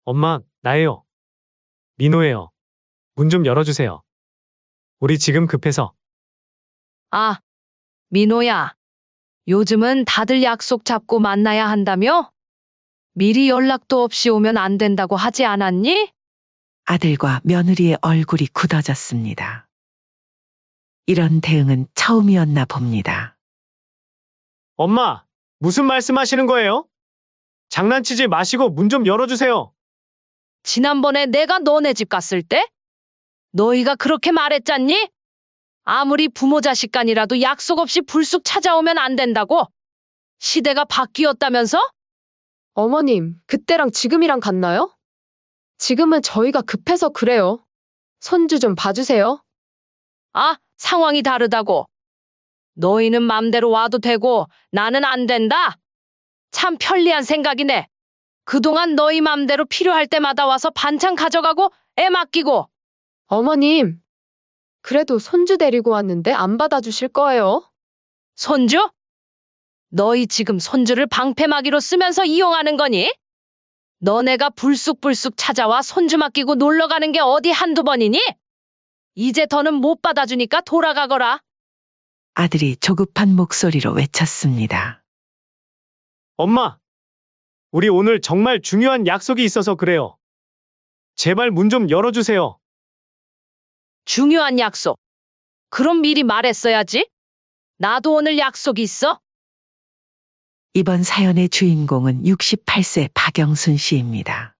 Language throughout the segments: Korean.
엄마, 나예요. 민호예요. 문 좀 열어주세요. 우리 지금 급해서. 아, 민호야. 요즘은 다들 약속 잡고 만나야 한다며? 미리 연락도 없이 오면 안 된다고 하지 않았니? 아들과 며느리의 얼굴이 굳어졌습니다. 이런 대응은 처음이었나 봅니다. 엄마, 무슨 말씀하시는 거예요? 장난치지 마시고 문 좀 열어주세요. 지난번에 내가 너네 집 갔을 때? 너희가 그렇게 말했잖니? 아무리 부모 자식 간이라도 약속 없이 불쑥 찾아오면 안 된다고? 시대가 바뀌었다면서? 어머님, 그때랑 지금이랑 같나요? 지금은 저희가 급해서 그래요. 손주 좀 봐주세요. 아, 상황이 다르다고. 너희는 맘대로 와도 되고 나는 안 된다? 참 편리한 생각이네. 그동안 너희 맘대로 필요할 때마다 와서 반찬 가져가고 애 맡기고. 어머님, 그래도 손주 데리고 왔는데 안 받아주실 거예요? 손주? 너희 지금 손주를 방패막이로 쓰면서 이용하는 거니? 너네가 불쑥불쑥 찾아와 손주 맡기고 놀러 가는 게 어디 한두 번이니? 이제 더는 못 받아주니까 돌아가거라. 아들이 조급한 목소리로 외쳤습니다. 엄마, 우리 오늘 정말 중요한 약속이 있어서 그래요. 제발 문 좀 열어주세요. 중요한 약속. 그럼 미리 말했어야지. 나도 오늘 약속이 있어. 이번 사연의 주인공은 68세 박영순 씨입니다.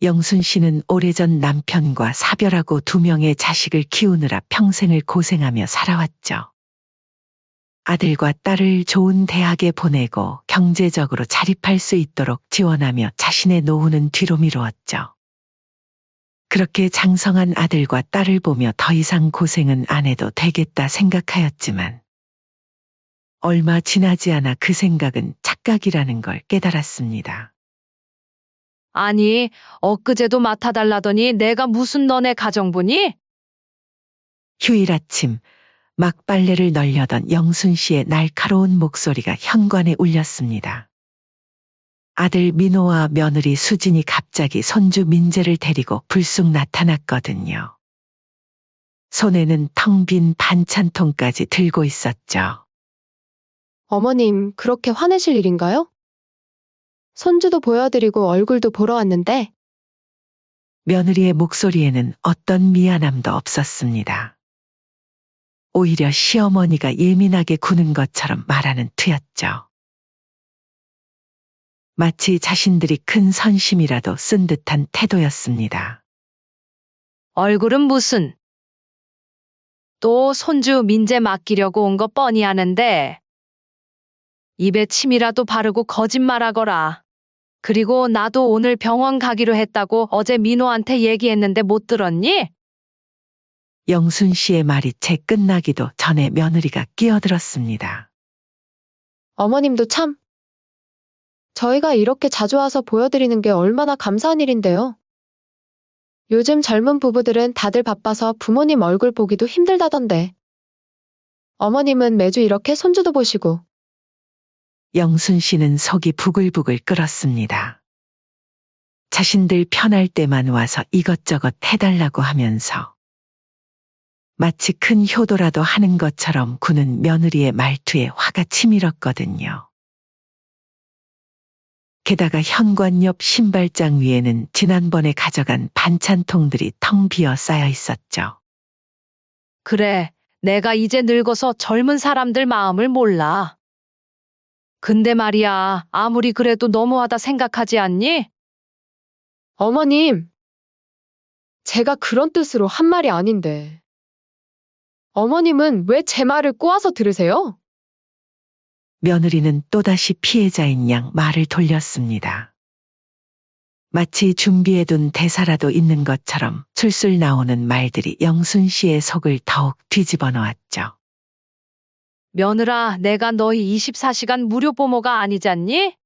영순 씨는 오래전 남편과 사별하고 2명의 자식을 키우느라 평생을 고생하며 살아왔죠. 아들과 딸을 좋은 대학에 보내고 경제적으로 자립할 수 있도록 지원하며 자신의 노후는 뒤로 미루었죠. 그렇게 장성한 아들과 딸을 보며 더 이상 고생은 안 해도 되겠다 생각하였지만 얼마 지나지 않아 그 생각은 착각이라는 걸 깨달았습니다. 아니, 엊그제도 맡아달라더니 내가 무슨 너네 가정부니? 휴일 아침 막 빨래를 널려던 영순 씨의 날카로운 목소리가 현관에 울렸습니다. 아들 민호와 며느리 수진이 갑자기 손주 민재를 데리고 불쑥 나타났거든요. 손에는 텅 빈 반찬통까지 들고 있었죠. 어머님, 그렇게 화내실 일인가요? 손주도 보여드리고 얼굴도 보러 왔는데, 며느리의 목소리에는 어떤 미안함도 없었습니다. 오히려 시어머니가 예민하게 구는 것처럼 말하는 투였죠. 마치 자신들이 큰 선심이라도 쓴 듯한 태도였습니다. 얼굴은 무슨? 또 손주 민재 맡기려고 온 거 뻔히 아는데. 입에 침이라도 바르고 거짓말하거라. 그리고 나도 오늘 병원 가기로 했다고 어제 민호한테 얘기했는데 못 들었니? 영순 씨의 말이 채 끝나기도 전에 며느리가 끼어들었습니다. 어머님도 참. 저희가 이렇게 자주 와서 보여드리는 게 얼마나 감사한 일인데요. 요즘 젊은 부부들은 다들 바빠서 부모님 얼굴 보기도 힘들다던데. 어머님은 매주 이렇게 손주도 보시고, 영순 씨는 속이 부글부글 끓었습니다. 자신들 편할 때만 와서 이것저것 해달라고 하면서 마치 큰 효도라도 하는 것처럼 구는 며느리의 말투에 화가 치밀었거든요. 게다가 현관 옆 신발장 위에는 지난번에 가져간 반찬통들이 텅 비어 쌓여 있었죠. 그래, 내가 이제 늙어서 젊은 사람들 마음을 몰라. 근데 말이야, 아무리 그래도 너무하다 생각하지 않니? 어머님, 제가 그런 뜻으로 한 말이 아닌데. 어머님은 왜 제 말을 꼬아서 들으세요? 며느리는 또다시 피해자인 양 말을 돌렸습니다. 마치 준비해둔 대사라도 있는 것처럼 술술 나오는 말들이 영순 씨의 속을 더욱 뒤집어 놓았죠. 며느라, 내가 너희 24시간 무료 보모가 아니잖니?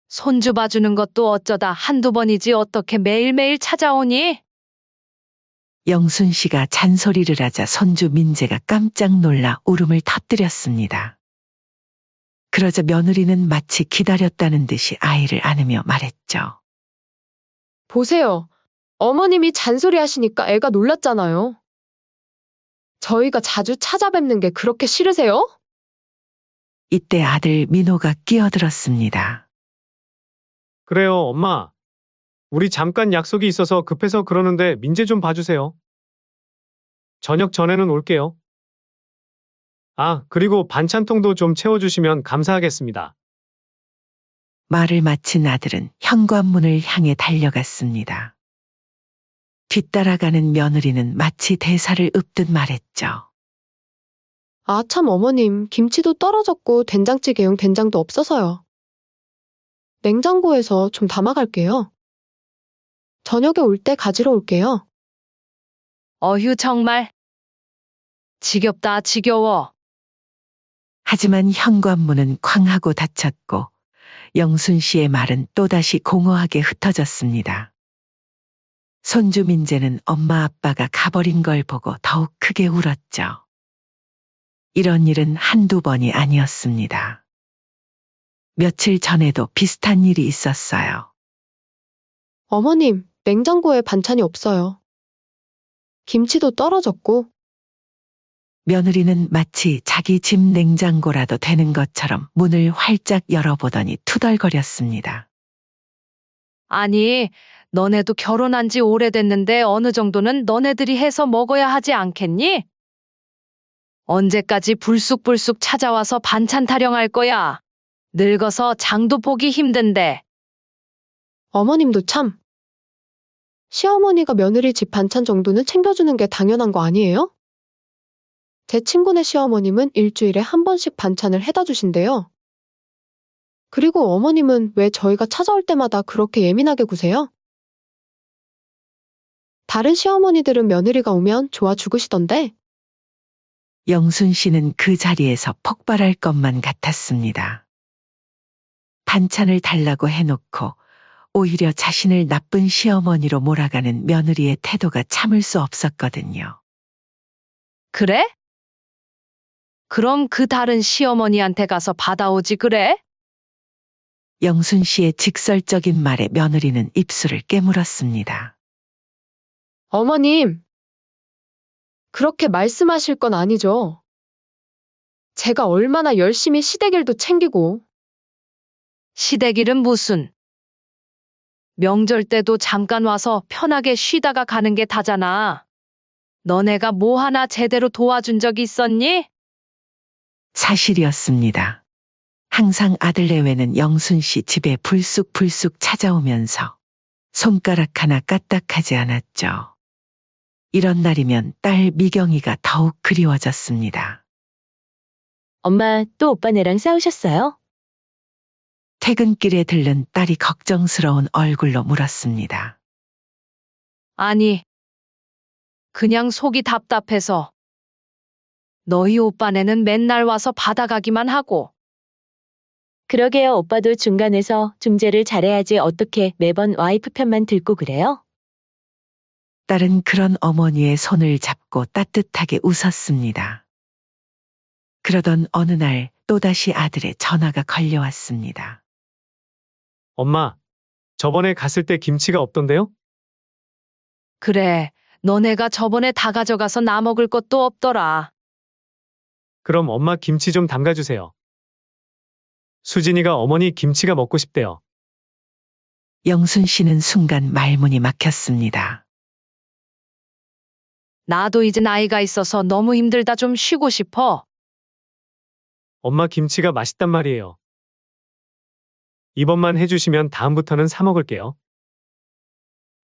손주 봐주는 것도 어쩌다 한두 번이지 어떻게 매일매일 찾아오니? 영순 씨가 잔소리를 하자 손주 민재가 깜짝 놀라 울음을 터뜨렸습니다. 그러자 며느리는 마치 기다렸다는 듯이 아이를 안으며 말했죠. 보세요. 어머님이 잔소리 하시니까 애가 놀랐잖아요. 저희가 자주 찾아뵙는 게 그렇게 싫으세요? 이때 아들 민호가 끼어들었습니다. 그래요, 엄마. 우리 잠깐 약속이 있어서 급해서 그러는데 민재 좀 봐주세요. 저녁 전에는 올게요. 아, 그리고 반찬통도 좀 채워주시면 감사하겠습니다. 말을 마친 아들은 현관문을 향해 달려갔습니다. 뒤따라가는 며느리는 마치 대사를 읊듯 말했죠. 아, 참 어머님, 김치도 떨어졌고 된장찌개용 된장도 없어서요. 냉장고에서 좀 담아갈게요. 저녁에 올 때 가지러 올게요. 어휴, 정말. 지겹다, 지겨워. 하지만 현관문은 쾅 하고 닫혔고 영순 씨의 말은 또다시 공허하게 흩어졌습니다. 손주 민재는 엄마 아빠가 가버린 걸 보고 더욱 크게 울었죠. 이런 일은 한두 번이 아니었습니다. 며칠 전에도 비슷한 일이 있었어요. 어머님, 냉장고에 반찬이 없어요. 김치도 떨어졌고, 며느리는 마치 자기 집 냉장고라도 되는 것처럼 문을 활짝 열어보더니 투덜거렸습니다. 아니, 너네도 결혼한 지 오래됐는데 어느 정도는 너네들이 해서 먹어야 하지 않겠니? 언제까지 불쑥불쑥 찾아와서 반찬 타령할 거야? 늙어서 장도 보기 힘든데. 어머님도 참. 시어머니가 며느리 집 반찬 정도는 챙겨주는 게 당연한 거 아니에요? 제 친구네 시어머님은 일주일에 한 번씩 반찬을 해다 주신대요. 그리고 어머님은 왜 저희가 찾아올 때마다 그렇게 예민하게 구세요? 다른 시어머니들은 며느리가 오면 좋아 죽으시던데. 영순 씨는 그 자리에서 폭발할 것만 같았습니다. 반찬을 달라고 해놓고 오히려 자신을 나쁜 시어머니로 몰아가는 며느리의 태도가 참을 수 없었거든요. 그래? 그럼 그 다른 시어머니한테 가서 받아오지 그래? 영순 씨의 직설적인 말에 며느리는 입술을 깨물었습니다. 어머님, 그렇게 말씀하실 건 아니죠. 제가 얼마나 열심히 시댁일도 챙기고, 시댁일은 무슨? 명절 때도 잠깐 와서 편하게 쉬다가 가는 게 다잖아. 너네가 뭐 하나 제대로 도와준 적 있었니? 사실이었습니다. 항상 아들 내외는 영순 씨 집에 불쑥불쑥 찾아오면서 손가락 하나 까딱하지 않았죠. 이런 날이면 딸 미경이가 더욱 그리워졌습니다. 엄마, 또 오빠네랑 싸우셨어요? 퇴근길에 들른 딸이 걱정스러운 얼굴로 물었습니다. 아니, 그냥 속이 답답해서. 너희 오빠네는 맨날 와서 받아가기만 하고. 그러게요, 오빠도 중간에서 중재를 잘해야지 어떻게 매번 와이프 편만 들고 그래요? 딸은 그런 어머니의 손을 잡고 따뜻하게 웃었습니다. 그러던 어느 날 또다시 아들의 전화가 걸려왔습니다. 엄마, 저번에 갔을 때 김치가 없던데요? 그래, 너네가 저번에 다 가져가서 나 먹을 것도 없더라. 그럼 엄마 김치 좀 담가주세요. 수진이가 어머니 김치가 먹고 싶대요. 영순 씨는 순간 말문이 막혔습니다. 나도 이제 나이가 있어서 너무 힘들다 좀 쉬고 싶어. 엄마 김치가 맛있단 말이에요. 이번만 해주시면 다음부터는 사 먹을게요.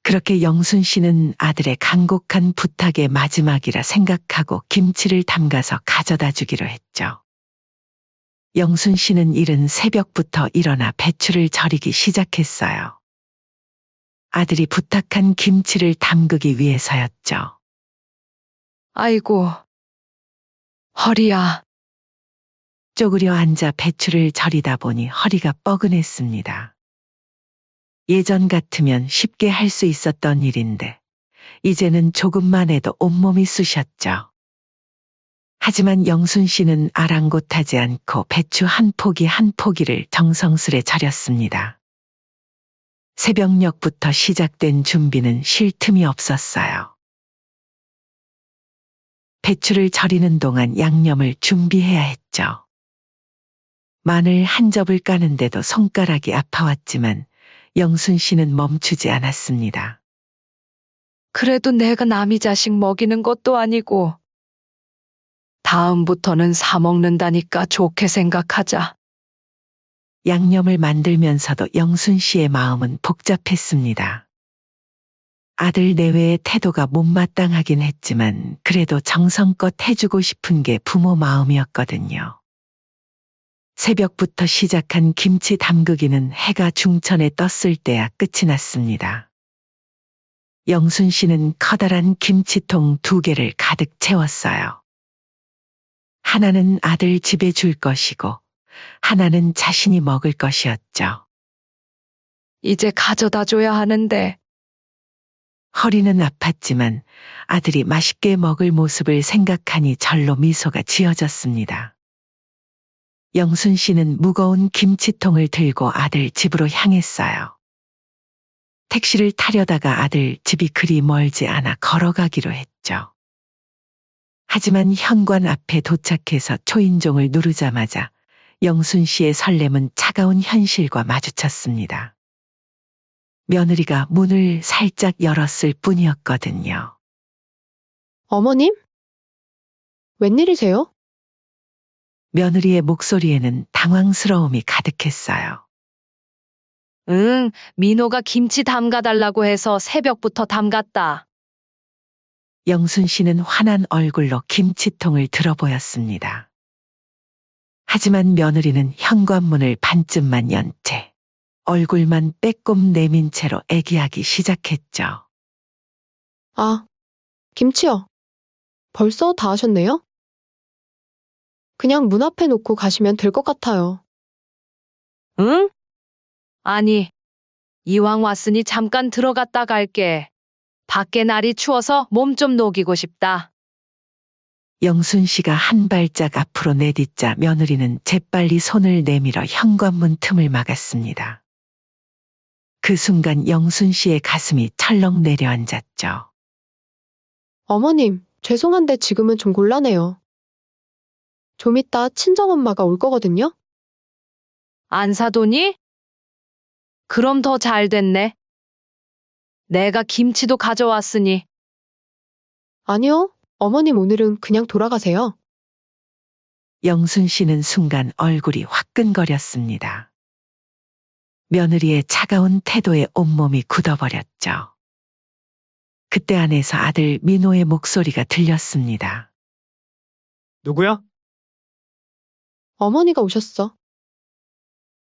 그렇게 영순 씨는 아들의 간곡한 부탁의 마지막이라 생각하고 김치를 담가서 가져다 주기로 했죠. 영순 씨는 이른 새벽부터 일어나 배추를 절이기 시작했어요. 아들이 부탁한 김치를 담그기 위해서였죠. 아이고, 허리야. 쪼그려 앉아 배추를 절이다 보니 허리가 뻐근했습니다. 예전 같으면 쉽게 할 수 있었던 일인데 이제는 조금만 해도 온몸이 쑤셨죠. 하지만 영순 씨는 아랑곳하지 않고 배추 한 포기 한 포기를 정성스레 절였습니다. 새벽녘부터 시작된 준비는 쉴 틈이 없었어요. 배추를 절이는 동안 양념을 준비해야 했죠. 마늘 한 접을 까는데도 손가락이 아파왔지만 영순 씨는 멈추지 않았습니다. 그래도 내가 남이 자식 먹이는 것도 아니고. 다음부터는 사 먹는다니까 좋게 생각하자. 양념을 만들면서도 영순 씨의 마음은 복잡했습니다. 아들 내외의 태도가 못마땅하긴 했지만 그래도 정성껏 해주고 싶은 게 부모 마음이었거든요. 새벽부터 시작한 김치 담그기는 해가 중천에 떴을 때야 끝이 났습니다. 영순 씨는 커다란 김치통 2개를 가득 채웠어요. 하나는 아들 집에 줄 것이고 하나는 자신이 먹을 것이었죠. 이제 가져다 줘야 하는데. 허리는 아팠지만 아들이 맛있게 먹을 모습을 생각하니 절로 미소가 지어졌습니다. 영순 씨는 무거운 김치통을 들고 아들 집으로 향했어요. 택시를 타려다가 아들 집이 그리 멀지 않아 걸어가기로 했죠. 하지만 현관 앞에 도착해서 초인종을 누르자마자 영순 씨의 설렘은 차가운 현실과 마주쳤습니다. 며느리가 문을 살짝 열었을 뿐이었거든요. 어머님? 웬일이세요? 며느리의 목소리에는 당황스러움이 가득했어요. 응, 민호가 김치 담가달라고 해서 새벽부터 담갔다. 영순 씨는 환한 얼굴로 김치통을 들어보였습니다. 하지만 며느리는 현관문을 반쯤만 연 채 얼굴만 빼꼼 내민 채로 애기하기 시작했죠. 아, 김치요. 벌써 다 하셨네요? 그냥 문 앞에 놓고 가시면 될 것 같아요. 응? 아니, 이왕 왔으니 잠깐 들어갔다 갈게. 밖에 날이 추워서 몸 좀 녹이고 싶다. 영순 씨가 한 발짝 앞으로 내딛자 며느리는 재빨리 손을 내밀어 현관문 틈을 막았습니다. 그 순간 영순 씨의 가슴이 철렁 내려앉았죠. 어머님, 죄송한데 지금은 좀 곤란해요. 좀 이따 친정엄마가 올 거거든요? 안 사도니? 그럼 더 잘 됐네. 내가 김치도 가져왔으니. 아니요, 어머님 오늘은 그냥 돌아가세요. 영순 씨는 순간 얼굴이 화끈거렸습니다. 며느리의 차가운 태도에 온몸이 굳어버렸죠. 그때 안에서 아들 민호의 목소리가 들렸습니다. 누구야? 어머니가 오셨어.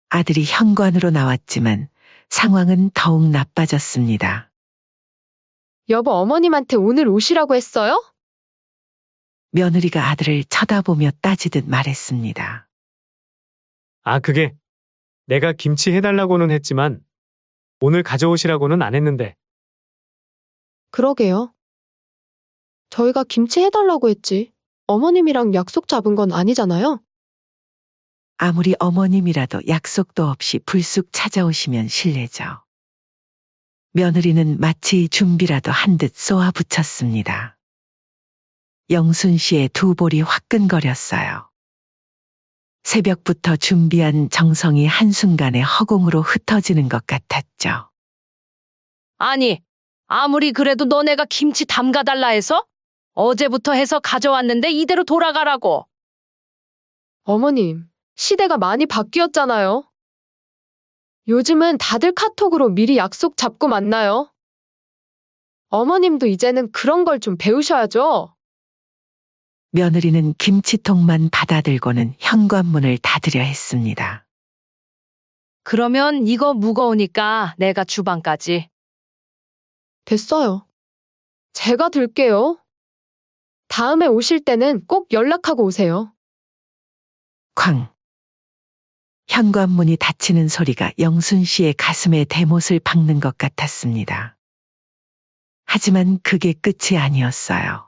아들이 현관으로 나왔지만 상황은 더욱 나빠졌습니다. 여보, 어머님한테 오늘 오시라고 했어요? 며느리가 아들을 쳐다보며 따지듯 말했습니다. 아, 그게 내가 김치 해달라고는 했지만 오늘 가져오시라고는 안 했는데. 그러게요. 저희가 김치 해달라고 했지. 어머님이랑 약속 잡은 건 아니잖아요? 아무리 어머님이라도 약속도 없이 불쑥 찾아오시면 실례죠. 며느리는 마치 준비라도 한 듯 쏘아붙였습니다. 영순 씨의 두 볼이 화끈거렸어요. 새벽부터 준비한 정성이 한순간에 허공으로 흩어지는 것 같았죠. 아니, 아무리 그래도 너네가 김치 담가달라 해서? 어제부터 해서 가져왔는데 이대로 돌아가라고. 어머님, 시대가 많이 바뀌었잖아요. 요즘은 다들 카톡으로 미리 약속 잡고 만나요. 어머님도 이제는 그런 걸 좀 배우셔야죠. 며느리는 김치통만 받아들고는 현관문을 닫으려 했습니다. 그러면 이거 무거우니까 내가 주방까지. 됐어요. 제가 들게요. 다음에 오실 때는 꼭 연락하고 오세요. 쾅! 현관문이 닫히는 소리가 영순 씨의 가슴에 대못을 박는 것 같았습니다. 하지만 그게 끝이 아니었어요.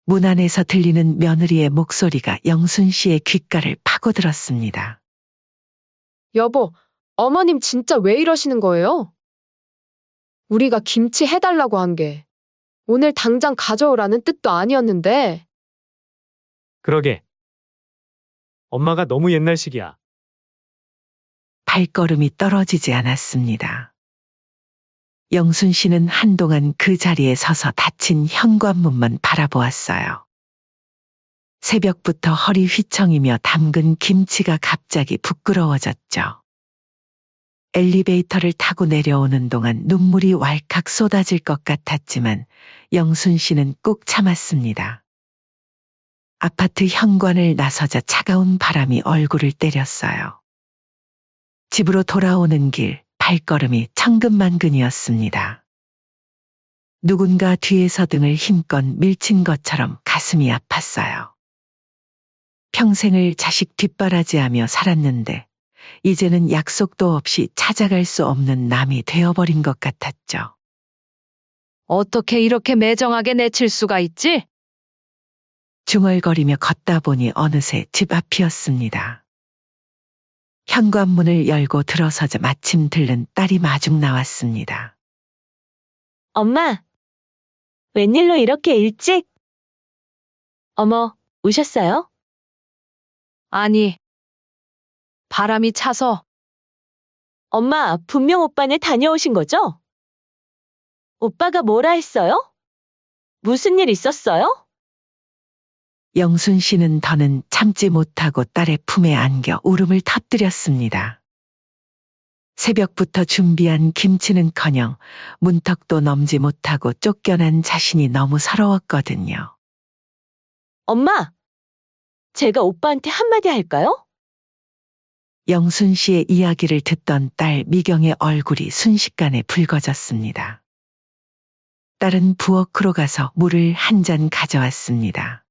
문 안에서 들리는 며느리의 목소리가 영순 씨의 귓가를 파고들었습니다. 여보, 어머님 진짜 왜 이러시는 거예요? 우리가 김치 해달라고 한 게 오늘 당장 가져오라는 뜻도 아니었는데. 그러게. 엄마가 너무 옛날식이야. 발걸음이 떨어지지 않았습니다. 영순 씨는 한동안 그 자리에 서서 닫힌 현관문만 바라보았어요. 새벽부터 허리 휘청이며 담근 김치가 갑자기 부끄러워졌죠. 엘리베이터를 타고 내려오는 동안 눈물이 왈칵 쏟아질 것 같았지만 영순 씨는 꾹 참았습니다. 아파트 현관을 나서자 차가운 바람이 얼굴을 때렸어요. 집으로 돌아오는 길, 발걸음이 천근만근이었습니다. 누군가 뒤에서 등을 힘껏 밀친 것처럼 가슴이 아팠어요. 평생을 자식 뒷바라지하며 살았는데 이제는 약속도 없이 찾아갈 수 없는 남이 되어버린 것 같았죠. 어떻게 이렇게 매정하게 내칠 수가 있지? 중얼거리며 걷다 보니 어느새 집 앞이었습니다. 현관문을 열고 들어서자 마침 들른 딸이 마중 나왔습니다. 엄마, 웬일로 이렇게 일찍? 어머, 우셨어요? 아니, 바람이 차서. 엄마, 분명 오빠네 다녀오신 거죠? 오빠가 뭐라 했어요? 무슨 일 있었어요? 영순 씨는 더는 참지 못하고 딸의 품에 안겨 울음을 터뜨렸습니다. 새벽부터 준비한 김치는커녕 문턱도 넘지 못하고 쫓겨난 자신이 너무 서러웠거든요. 엄마, 제가 오빠한테 한마디 할까요? 영순 씨의 이야기를 듣던 딸 미경의 얼굴이 순식간에 붉어졌습니다. 딸은 부엌으로 가서 물을 한 잔 가져왔습니다.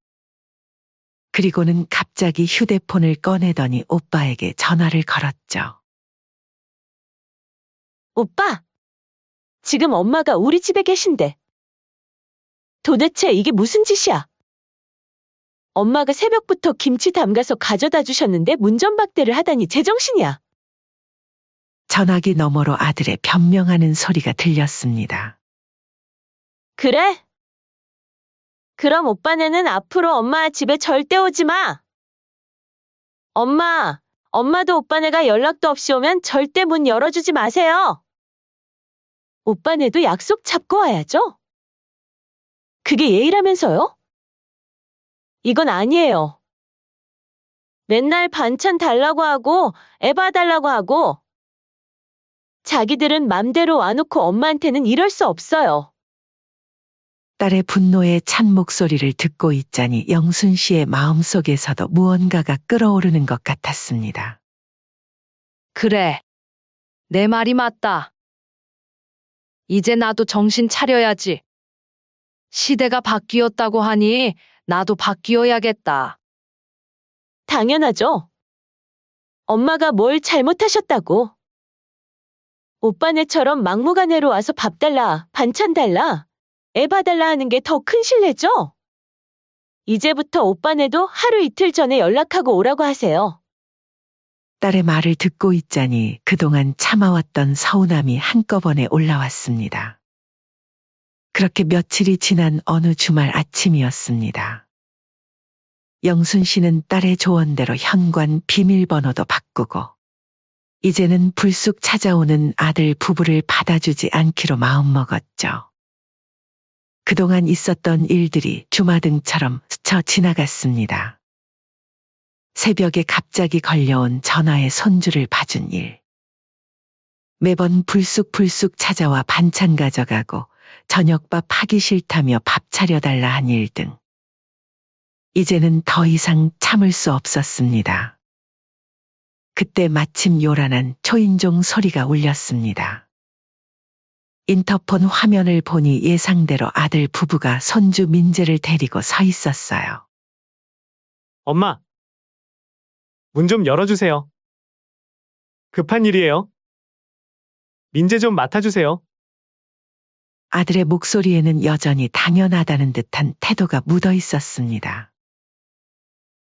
그리고는 갑자기 휴대폰을 꺼내더니 오빠에게 전화를 걸었죠. 오빠, 지금 엄마가 우리 집에 계신데. 도대체 이게 무슨 짓이야? 엄마가 새벽부터 김치 담가서 가져다 주셨는데 문전박대를 하다니 제정신이야. 전화기 너머로 아들의 변명하는 소리가 들렸습니다. 그래? 그럼 오빠네는 앞으로 엄마 집에 절대 오지 마. 엄마도 오빠네가 연락도 없이 오면 절대 문 열어주지 마세요. 오빠네도 약속 잡고 와야죠. 그게 예의라면서요? 이건 아니에요. 맨날 반찬 달라고 하고 애 봐달라고 하고 자기들은 맘대로 와놓고 엄마한테는 이럴 수 없어요. 딸의 분노에 찬 목소리를 듣고 있자니 영순 씨의 마음속에서도 무언가가 끓어오르는 것 같았습니다. 그래. 내 말이 맞다. 이제 나도 정신 차려야지. 시대가 바뀌었다고 하니 나도 바뀌어야겠다. 당연하죠. 엄마가 뭘 잘못하셨다고. 오빠네처럼 막무가내로 와서 밥 달라, 반찬 달라, 애 봐달라 하는 게 더 큰 실례죠? 이제부터 오빠네도 하루 이틀 전에 연락하고 오라고 하세요. 딸의 말을 듣고 있자니 그동안 참아왔던 서운함이 한꺼번에 올라왔습니다. 그렇게 며칠이 지난 어느 주말 아침이었습니다. 영순 씨는 딸의 조언대로 현관 비밀번호도 바꾸고 이제는 불쑥 찾아오는 아들 부부를 받아주지 않기로 마음먹었죠. 그동안 있었던 일들이 주마등처럼 스쳐 지나갔습니다. 새벽에 갑자기 걸려온 전화의 손주를 봐준 일. 매번 불쑥불쑥 찾아와 반찬 가져가고 저녁밥 하기 싫다며 밥 차려달라 한 일 등. 이제는 더 이상 참을 수 없었습니다. 그때 마침 요란한 초인종 소리가 울렸습니다. 인터폰 화면을 보니 예상대로 아들 부부가 손주 민재를 데리고 서 있었어요. 엄마, 문 좀 열어주세요. 급한 일이에요. 민재 좀 맡아주세요. 아들의 목소리에는 여전히 당연하다는 듯한 태도가 묻어 있었습니다.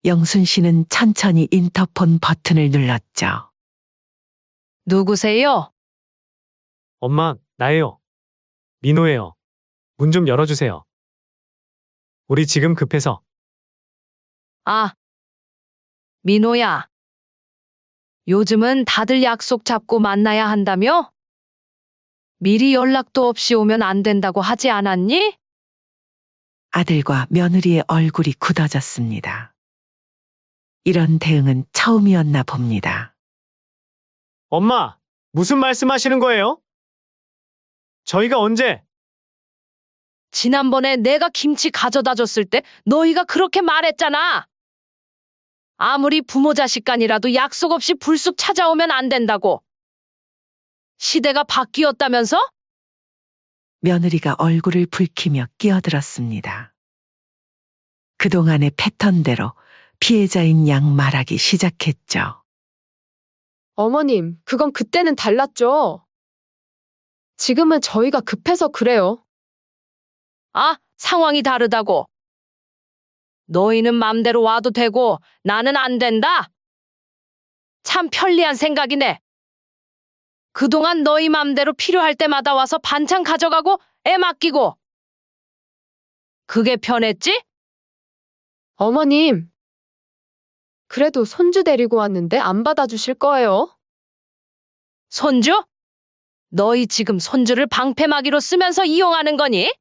영순 씨는 천천히 인터폰 버튼을 눌렀죠. 누구세요? 엄마, 나예요. 민호예요. 문 좀 열어주세요. 우리 지금 급해서. 아, 민호야. 요즘은 다들 약속 잡고 만나야 한다며? 미리 연락도 없이 오면 안 된다고 하지 않았니? 아들과 며느리의 얼굴이 굳어졌습니다. 이런 대응은 처음이었나 봅니다. 엄마, 무슨 말씀하시는 거예요? 저희가 언제? 지난번에 내가 김치 가져다 줬을 때 너희가 그렇게 말했잖아. 아무리 부모 자식 간이라도 약속 없이 불쑥 찾아오면 안 된다고. 시대가 바뀌었다면서? 며느리가 얼굴을 붉히며 끼어들었습니다. 그동안의 패턴대로 피해자인 양 말하기 시작했죠. 어머님, 그건 그때는 달랐죠. 지금은 저희가 급해서 그래요. 아, 상황이 다르다고. 너희는 맘대로 와도 되고 나는 안 된다? 참 편리한 생각이네. 그동안 너희 맘대로 필요할 때마다 와서 반찬 가져가고 애 맡기고. 그게 편했지? 어머님, 그래도 손주 데리고 왔는데 안 받아주실 거예요? 손주? 너희 지금 손주를 방패막이로 쓰면서 이용하는 거니?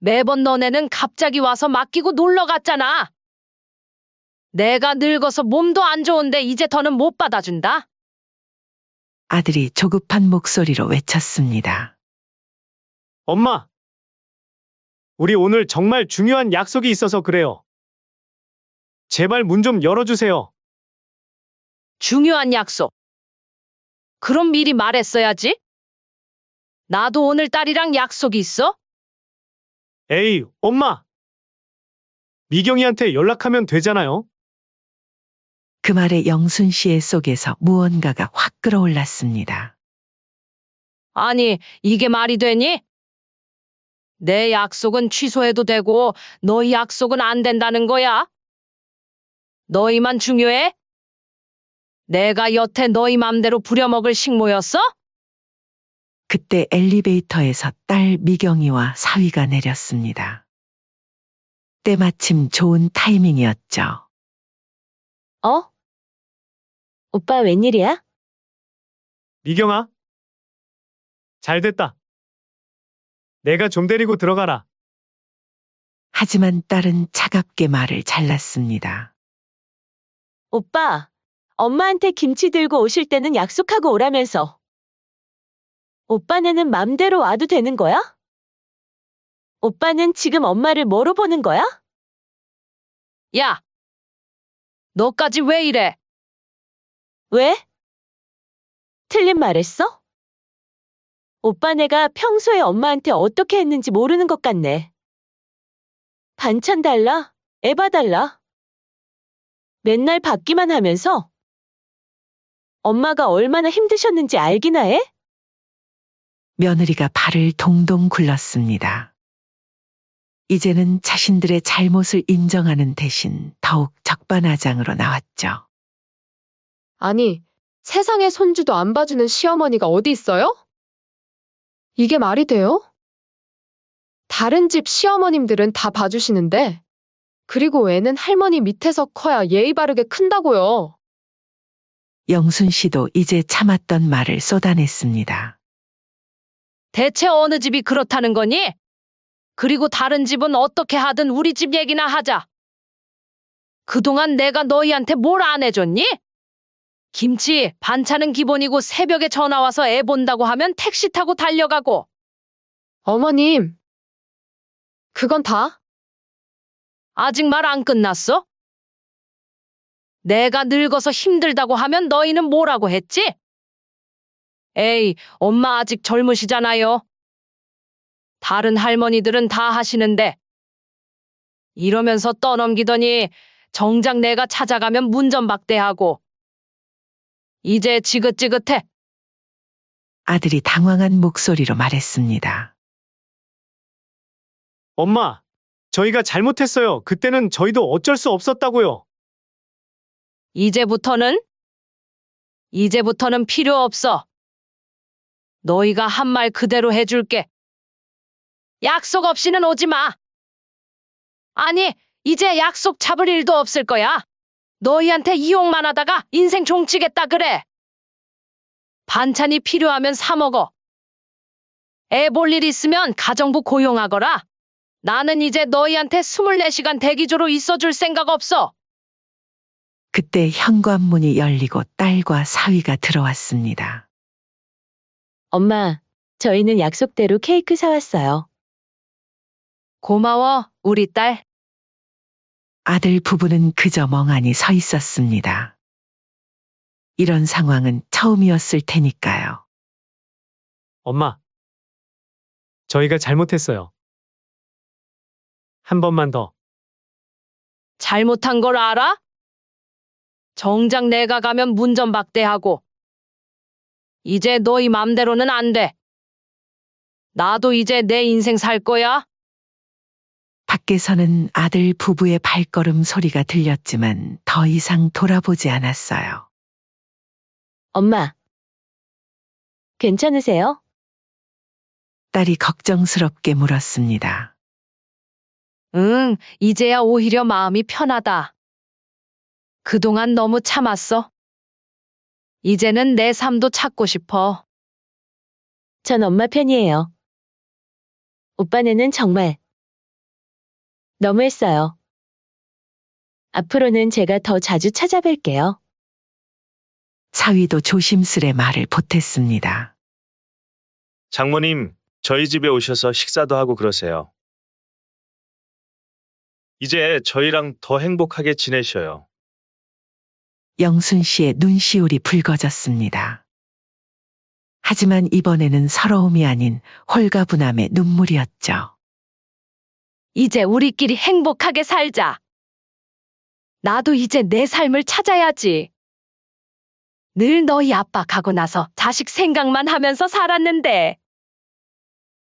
매번 너네는 갑자기 와서 맡기고 놀러 갔잖아. 내가 늙어서 몸도 안 좋은데 이제 더는 못 받아준다. 아들이 조급한 목소리로 외쳤습니다. 엄마, 우리 오늘 정말 중요한 약속이 있어서 그래요. 제발 문 좀 열어주세요. 중요한 약속. 그럼 미리 말했어야지. 나도 오늘 딸이랑 약속이 있어? 에이, 엄마. 미경이한테 연락하면 되잖아요. 그 말에 영순 씨의 속에서 무언가가 확 끌어올랐습니다. 아니, 이게 말이 되니? 내 약속은 취소해도 되고 너희 약속은 안 된다는 거야? 너희만 중요해? 내가 여태 너희 맘대로 부려먹을 식모였어? 그때 엘리베이터에서 딸 미경이와 사위가 내렸습니다. 때마침 좋은 타이밍이었죠. 어? 오빠 웬일이야? 미경아. 잘 됐다. 내가 좀 데리고 들어가라. 하지만 딸은 차갑게 말을 잘랐습니다. 오빠, 엄마한테 김치 들고 오실 때는 약속하고 오라면서. 오빠네는 맘대로 와도 되는 거야? 오빠는 지금 엄마를 뭐로 보는 거야? 야, 너까지 왜 이래? 왜? 틀린 말 했어? 오빠네가 평소에 엄마한테 어떻게 했는지 모르는 것 같네. 반찬 달라? 애 봐달라? 맨날 받기만 하면서 엄마가 얼마나 힘드셨는지 알기나 해? 며느리가 발을 동동 굴렀습니다. 이제는 자신들의 잘못을 인정하는 대신 더욱 적반하장으로 나왔죠. 아니, 세상에 손주도 안 봐주는 시어머니가 어디 있어요? 이게 말이 돼요? 다른 집 시어머님들은 다 봐주시는데, 그리고 애는 할머니 밑에서 커야 예의 바르게 큰다고요. 영순 씨도 이제 참았던 말을 쏟아냈습니다. 대체 어느 집이 그렇다는 거니? 그리고 다른 집은 어떻게 하든 우리 집 얘기나 하자. 그동안 내가 너희한테 뭘 안 해줬니? 김치, 반찬은 기본이고 새벽에 전화 와서 애 본다고 하면 택시 타고 달려가고. 어머님, 그건 다? 아직 말 안 끝났어? 내가 늙어서 힘들다고 하면 너희는 뭐라고 했지? 에이, 엄마 아직 젊으시잖아요. 다른 할머니들은 다 하시는데. 이러면서 떠넘기더니 정작 내가 찾아가면 문전박대하고. 이제 지긋지긋해. 아들이 당황한 목소리로 말했습니다. 엄마, 저희가 잘못했어요. 그때는 저희도 어쩔 수 없었다고요. 이제부터는 이제부터는 필요 없어. 너희가 한 말 그대로 해줄게. 약속 없이는 오지 마. 아니, 이제 약속 잡을 일도 없을 거야. 너희한테 이용만 하다가 인생 종치겠다 그래. 반찬이 필요하면 사 먹어. 애 볼 일 있으면 가정부 고용하거라. 나는 이제 너희한테 24시간 대기조로 있어줄 생각 없어. 그때 현관문이 열리고 딸과 사위가 들어왔습니다. 엄마, 저희는 약속대로 케이크 사왔어요. 고마워, 우리 딸. 아들 부부는 그저 멍하니 서 있었습니다. 이런 상황은 처음이었을 테니까요. 엄마, 저희가 잘못했어요. 한 번만 더. 잘못한 걸 알아? 정작 내가 가면 문전박대하고. 이제 너희 맘대로는 안 돼. 나도 이제 내 인생 살 거야. 밖에서는 아들 부부의 발걸음 소리가 들렸지만 더 이상 돌아보지 않았어요. 엄마, 괜찮으세요? 딸이 걱정스럽게 물었습니다. 응, 이제야 오히려 마음이 편하다. 그동안 너무 참았어. 이제는 내 삶도 찾고 싶어. 전 엄마 편이에요. 오빠네는 정말 너무했어요. 앞으로는 제가 더 자주 찾아뵐게요. 사위도 조심스레 말을 보탰습니다. 장모님, 저희 집에 오셔서 식사도 하고 그러세요. 이제 저희랑 더 행복하게 지내셔요. 영순 씨의 눈시울이 붉어졌습니다. 하지만 이번에는 서러움이 아닌 홀가분함의 눈물이었죠. 이제 우리끼리 행복하게 살자. 나도 이제 내 삶을 찾아야지. 늘 너희 아빠 가고 나서 자식 생각만 하면서 살았는데,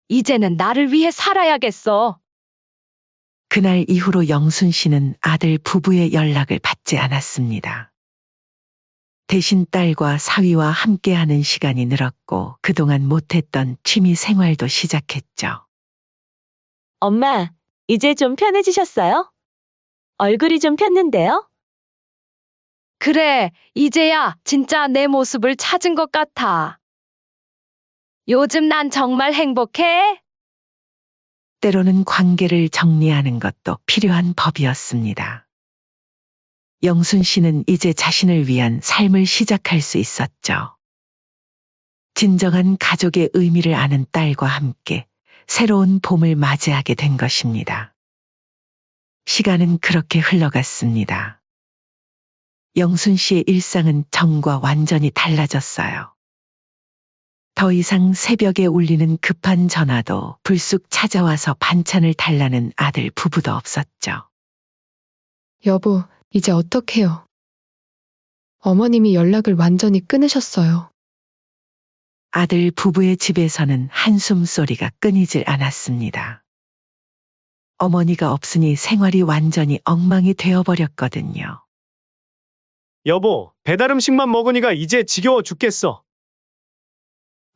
이제는 나를 위해 살아야겠어. 그날 이후로 영순 씨는 아들 부부의 연락을 받지 않았습니다. 대신 딸과 사위와 함께하는 시간이 늘었고 그동안 못했던 취미 생활도 시작했죠. 엄마, 이제 좀 편해지셨어요? 얼굴이 좀 폈는데요? 그래, 이제야 진짜 내 모습을 찾은 것 같아. 요즘 난 정말 행복해. 때로는 관계를 정리하는 것도 필요한 법이었습니다. 영순 씨는 이제 자신을 위한 삶을 시작할 수 있었죠. 진정한 가족의 의미를 아는 딸과 함께 새로운 봄을 맞이하게 된 것입니다. 시간은 그렇게 흘러갔습니다. 영순 씨의 일상은 전과 완전히 달라졌어요. 더 이상 새벽에 울리는 급한 전화도 불쑥 찾아와서 반찬을 달라는 아들 부부도 없었죠. 여보, 이제 어떡해요? 어머님이 연락을 완전히 끊으셨어요. 아들 부부의 집에서는 한숨 소리가 끊이질 않았습니다. 어머니가 없으니 생활이 완전히 엉망이 되어버렸거든요. 여보, 배달 음식만 먹으니까 이제 지겨워 죽겠어.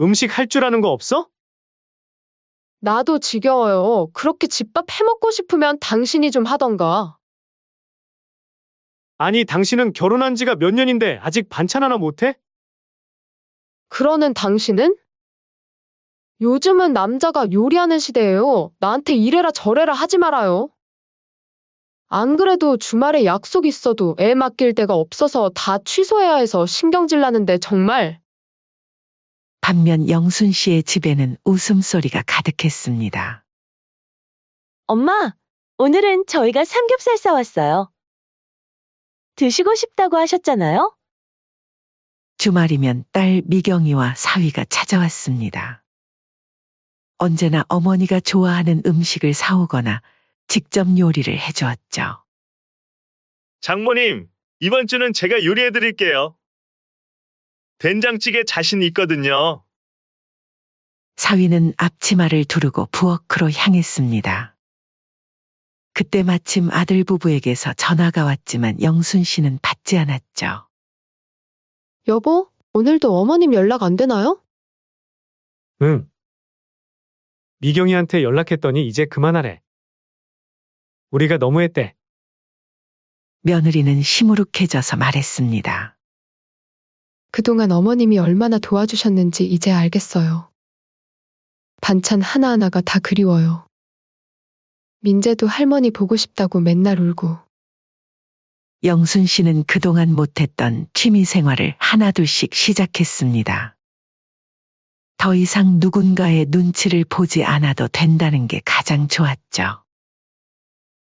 음식 할 줄 아는 거 없어? 나도 지겨워요. 그렇게 집밥 해먹고 싶으면 당신이 좀 하던가. 아니, 당신은 결혼한 지가 몇 년인데 아직 반찬 하나 못해? 그러는 당신은? 요즘은 남자가 요리하는 시대예요. 나한테 이래라 저래라 하지 말아요. 안 그래도 주말에 약속 있어도 애 맡길 데가 없어서 다 취소해야 해서 신경질 나는데 정말. 반면 영순 씨의 집에는 웃음소리가 가득했습니다. 엄마, 오늘은 저희가 삼겹살 싸왔어요. 드시고 싶다고 하셨잖아요? 주말이면 딸 미경이와 사위가 찾아왔습니다. 언제나 어머니가 좋아하는 음식을 사오거나 직접 요리를 해주었죠. 장모님, 이번 주는 제가 요리해 드릴게요. 된장찌개 자신 있거든요. 사위는 앞치마를 두르고 부엌으로 향했습니다. 그때 마침 아들 부부에게서 전화가 왔지만 영순 씨는 받지 않았죠. 여보, 오늘도 어머님 연락 안 되나요? 응. 미경이한테 연락했더니 이제 그만하래. 우리가 너무했대. 며느리는 시무룩해져서 말했습니다. 그동안 어머님이 얼마나 도와주셨는지 이제 알겠어요. 반찬 하나하나가 다 그리워요. 민재도 할머니 보고 싶다고 맨날 울고. 영순 씨는 그동안 못했던 취미 생활을 하나둘씩 시작했습니다. 더 이상 누군가의 눈치를 보지 않아도 된다는 게 가장 좋았죠.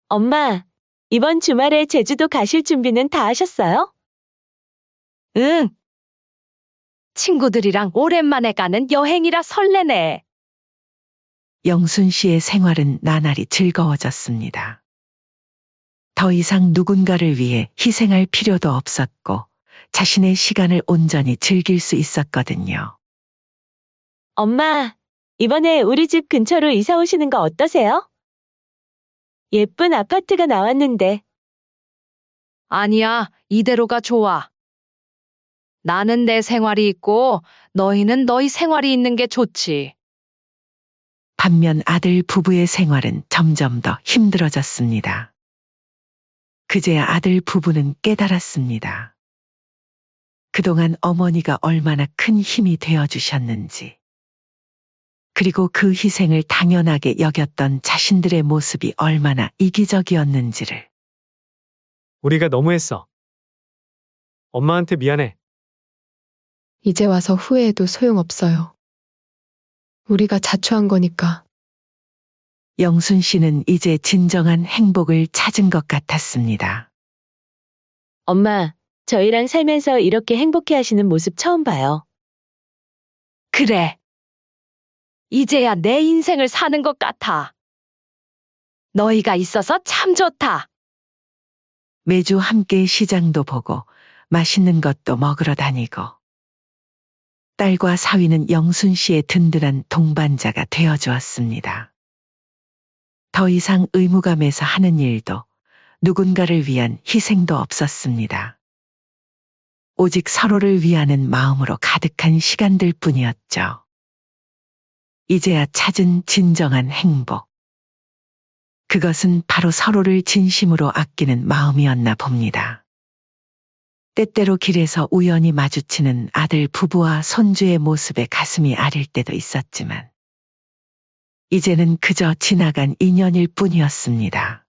엄마, 이번 주말에 제주도 가실 준비는 다 하셨어요? 응. 친구들이랑 오랜만에 가는 여행이라 설레네. 영순 씨의 생활은 나날이 즐거워졌습니다. 더 이상 누군가를 위해 희생할 필요도 없었고 자신의 시간을 온전히 즐길 수 있었거든요. 엄마, 이번에 우리 집 근처로 이사 오시는 거 어떠세요? 예쁜 아파트가 나왔는데. 아니야, 이대로가 좋아. 나는 내 생활이 있고 너희는 너희 생활이 있는 게 좋지. 반면 아들 부부의 생활은 점점 더 힘들어졌습니다. 그제야 아들 부부는 깨달았습니다. 그동안 어머니가 얼마나 큰 힘이 되어주셨는지, 그리고 그 희생을 당연하게 여겼던 자신들의 모습이 얼마나 이기적이었는지를. 우리가 너무했어. 엄마한테 미안해. 이제 와서 후회해도 소용없어요. 우리가 자초한 거니까. 영순 씨는 이제 진정한 행복을 찾은 것 같았습니다. 엄마, 저희랑 살면서 이렇게 행복해 하시는 모습 처음 봐요. 그래. 이제야 내 인생을 사는 것 같아. 너희가 있어서 참 좋다. 매주 함께 시장도 보고 맛있는 것도 먹으러 다니고, 딸과 사위는 영순 씨의 든든한 동반자가 되어주었습니다. 더 이상 의무감에서 하는 일도 누군가를 위한 희생도 없었습니다. 오직 서로를 위하는 마음으로 가득한 시간들 뿐이었죠. 이제야 찾은 진정한 행복. 그것은 바로 서로를 진심으로 아끼는 마음이었나 봅니다. 때때로 길에서 우연히 마주치는 아들 부부와 손주의 모습에 가슴이 아릴 때도 있었지만, 이제는 그저 지나간 인연일 뿐이었습니다.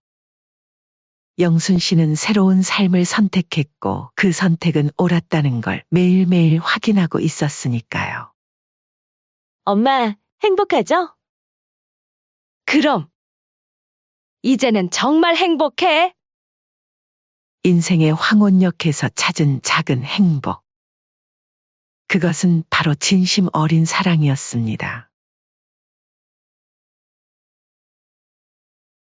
영순 씨는 새로운 삶을 선택했고 그 선택은 옳았다는 걸 매일매일 확인하고 있었으니까요. 엄마, 행복하죠? 그럼. 이제는 정말 행복해. 인생의 황혼역에서 찾은 작은 행복. 그것은 바로 진심 어린 사랑이었습니다.